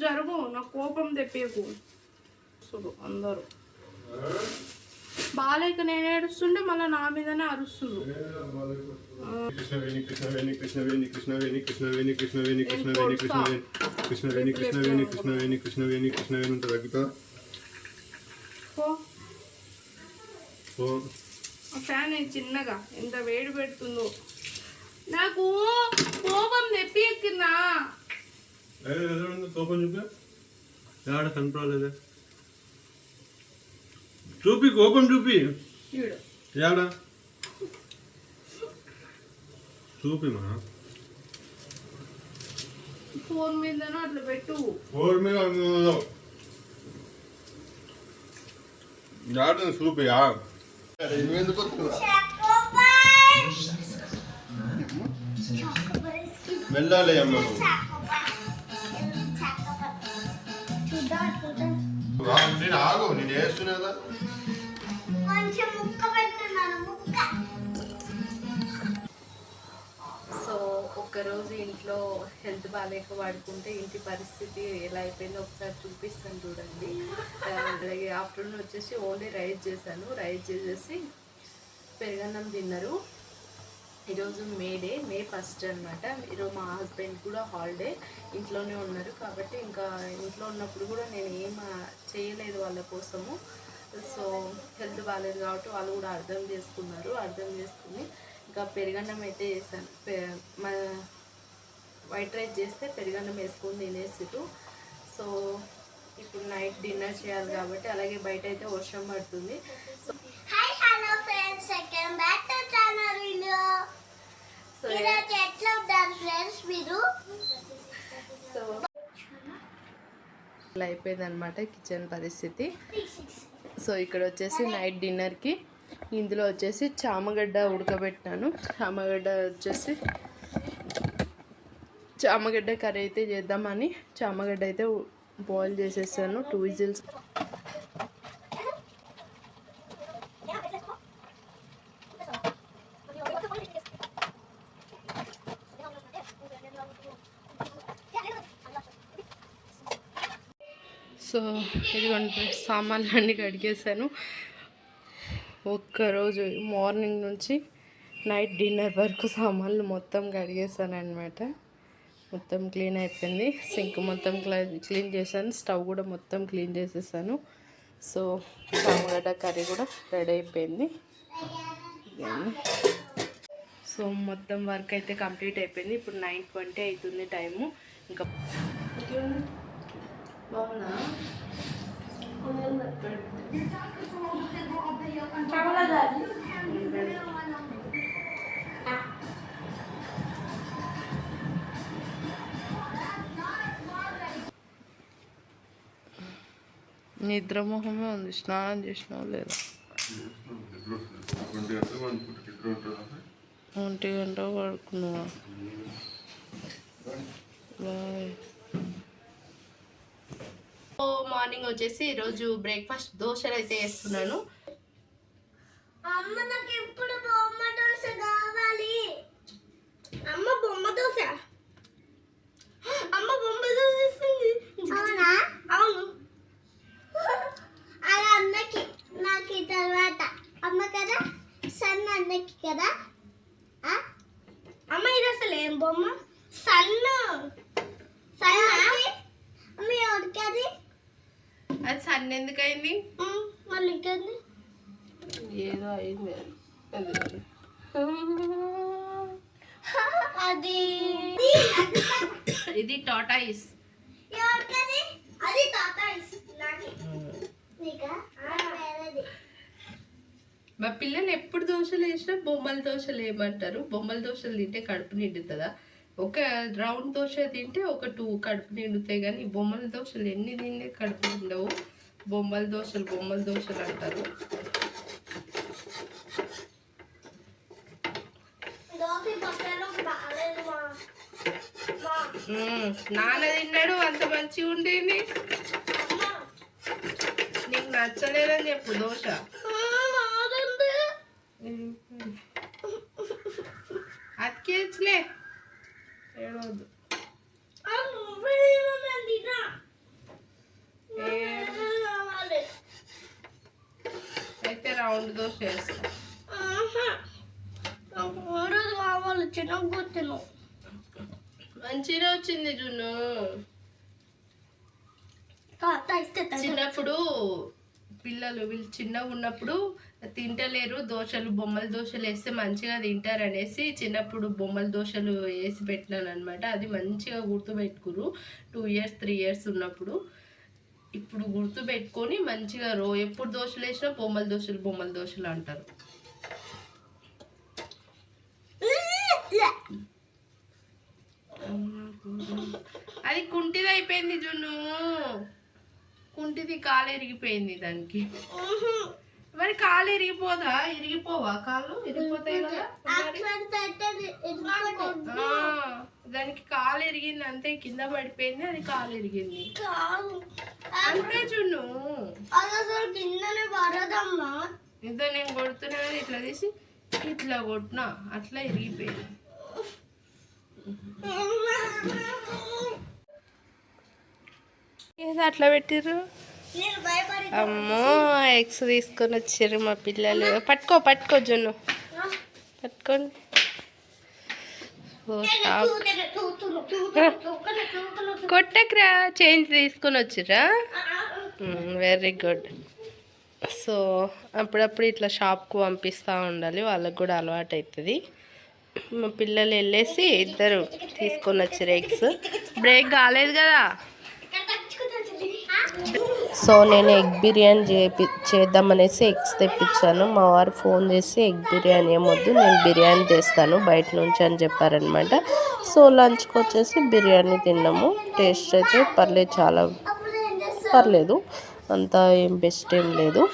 జరుగు, నా కోపం తెప్పేకు. అందరూ బాలేక నేను ఏడుస్తుంటే మళ్ళీ నా మీదనే అరుస్తుంది. కృష్ణవేణి కృష్ణవేణి కృష్ణవేణి కృష్ణవేణి కృష్ణవేణి కృష్ణవేణి కృష్ణవేణి కృష్ణవేణి కృష్ణవేణి కృష్ణవేణి కృష్ణవేణి కృష్ణవేణి కృష్ణవేణి ఉంటుంది తగ్గుతా. ఫ్యాన్ చిన్నగా ఎంత వేడి పెడుతుందో. నాకు కోపం తెప్పికిందా? కోపం చూపి ఆడ కంట్రోల్ అదే చూపి, కోపం చూపి ఏడా చూపి. మా ఫోన్ మీద అట్లా పెట్టు. ఫోన్ మీద చూపియా ఎందుకు వెళ్ళాలి అమ్మ. నేను ఆగు, నేను వేస్తున్నా. సో ఒక్కరోజు ఇంట్లో హెల్త్ బాగాలేక వాడుకుంటే ఇంటి పరిస్థితి ఎలా అయిపోయిందో ఒకసారి చూపిస్తాను చూడండి. అలాగే ఆఫ్టర్నూన్ వచ్చేసి ఓన్లీ రైస్ చేశాను. రైస్ చేసేసి పెరుగన్నం తిన్నారు. ఈరోజు మే 1 అనమాట. ఈరోజు మా హస్బెండ్ కూడా హాలిడే, ఇంట్లోనే ఉన్నారు. కాబట్టి ఇంకా ఇంట్లో ఉన్నప్పుడు కూడా నేను ఏం చేయలేదు వాళ్ళ కోసము. సో హెల్త్ బాగాలేదు కాబట్టి వాళ్ళు కూడా అర్థం చేసుకుని ఇంకా పెరుగన్నం అయితే చేశాను. వైట్ రైస్ చేస్తే పెరుగన్నం వేసుకొని తినేసిరు. సో ఇప్పుడు నైట్ డిన్నర్ చేయాలి కాబట్టి, అలాగే బయట అయితే వర్షం పడుతుంది. So hello friends, welcome back to channel video. So ఈరోజు ఎట్లా ఉన్నారు ఫ్రెండ్స్ మీరు? సో ఇలా అయిపోయిందనమాట కిచెన్ పరిస్థితి. సో ఇక్కడ వచ్చేసి నైట్ డిన్నర్కి ఇందులో వచ్చేసి చామగడ్డ ఉడకబెట్టాను. చామగడ్డ కర్రీ అయితే చేద్దామని చామగడ్డ అయితే బాయిల్ చేసేసాను. 2 విజిల్స్. సో ఇదిగోండి సామాన్లు అన్నీ కడిగేసాను. ఒక్కరోజు మార్నింగ్ నుంచి నైట్ డిన్నర్ వరకు సామాన్లు మొత్తం కడిగేసాను అనమాట. మొత్తం క్లీన్ అయిపోయింది. సింక్ మొత్తం క్లీన్ చేశాను. స్టవ్ కూడా మొత్తం క్లీన్ చేసేసాను. సో చామగడ్డ కర్రీ కూడా రెడీ అయిపోయింది. సో మొత్తం వర్క్ అయితే కంప్లీట్ అయిపోయింది. ఇప్పుడు 9:20 అవుతుంది టైము. ఇంకా బాగుందా? నిద్ర మొహమే ఉంది. స్నానం చేసినావు లేదా? 1 గంట పడుకున్నావా? మార్నింగ్ వచ్చేసి ఈరోజు బ్రేక్ఫాస్ట్ దోశలు అయితే వేస్తున్నాను. అమ్మ నాకు ఇప్పుడు బొమ్మ దోశ కావాలి. అమ్మ బొమ్మ దోశ ఇస్తుంది. అవునా? అవును. అలా అన్నకి నాకు తర్వాత అమ్మ కదా, సన్న అన్నకి కదా. అమ్మ ఇది అసలు ఏం బొమ్మ? సన్న అమ్మ ఎవరికది? అది సన్న ఎందుకు అయింది? మళ్ళీ ఇంకేంది? ఏదో అయింది అది. ఇది టాటాయిస్. ఎవరికది? అది టాటాయిస్. నీకా? వేరేది. మా పిల్లలు ఎప్పుడు దోశలు వేసినా బొమ్మల దోశలు ఏమంటారు? బొమ్మల దోశలు తింటే కడుపు నిండుతుందా? ఒక రౌండ్ దోశ తింటే ఒక 2 కడుపు నిండుతాయి. కానీ బొమ్మల దోశలు ఎన్ని తింటే కడుపు నిండవు. బొమ్మల దోశలు అంటారు. నాన్న తిన్నాడు, అంత మంచిగా ఉండేది. నీకు నచ్చలేదని చెప్పు దోశ. అతికేయచ్చులే, ఏడవద్దు. వాళ్ళు చిన్నగుతున్నావు. మంచిగా వచ్చింది జున్ను. చిన్నప్పుడు పిల్లలు వీళ్ళు చిన్నగా ఉన్నప్పుడు తింటలేరు, దోశలు బొమ్మల దోశలు వేస్తే మంచిగా తింటారు అనేసి చిన్నప్పుడు బొమ్మల దోశలు వేసి పెట్టినాను అనమాట. అది మంచిగా గుర్తుపెట్టుకురు 2 years 3 years ఉన్నప్పుడు. ఇప్పుడు గుర్తు పెట్టుకొని మంచిగా ఎప్పుడు దోశలు వేసినా బొమ్మల దోశలు అంటారు. అది కుంటిది అయిపోయింది జున్ను, కుంటిది కాలు ఇరిగిపోయింది దానికి. మరి కాలు ఇరిగిపోవా? కాళ్ళు ఇరిగిపోతాయి కదా. దానికి కాలు ఇరిగింది అంతే, కింద పడిపోయింది, అది కాలు ఇరిగింది అంతే జున్ను. ఇదో నేను కొడుతున్నా కదా, ఇట్లా తీసి ఇట్లా కొట్టినా అట్లా ఇరిగిపోయింది. ఏదో అట్లా పెట్టిర్రు. అమ్మో ఎగ్స్ తీసుకొని వచ్చారు మా పిల్లలు. పట్టుకో జున్ను, పట్టుకోండి. కొట్టకరా, చేంజ్ తీసుకొని వచ్చిర్రా. Very good. సో అప్పుడప్పుడు ఇట్లా షాప్కు పంపిస్తూ ఉండాలి, వాళ్ళకు కూడా అలవాటు అవుతుంది. మా పిల్లలు వెళ్ళేసి ఇద్దరు తీసుకొని వచ్చారు ఎగ్స్. బ్రేక్ కాలేదు కదా. సో నేను ఎగ్ బిర్యానీ చేద్దామనేసి ఎగ్స్ తెప్పించాను. మా వారు ఫోన్ చేసి ఎగ్ బిర్యానీ ఏమొద్దు, నేను బిర్యానీ తెస్తాను బయట నుంచి అని చెప్పారనమాట. సో లంచ్కి వచ్చేసి బిర్యానీ తిన్నాము. టేస్ట్ అయితే పర్లేదు, చాలా పర్లేదు, అంతా ఏం బెస్ట్ ఏం లేదు.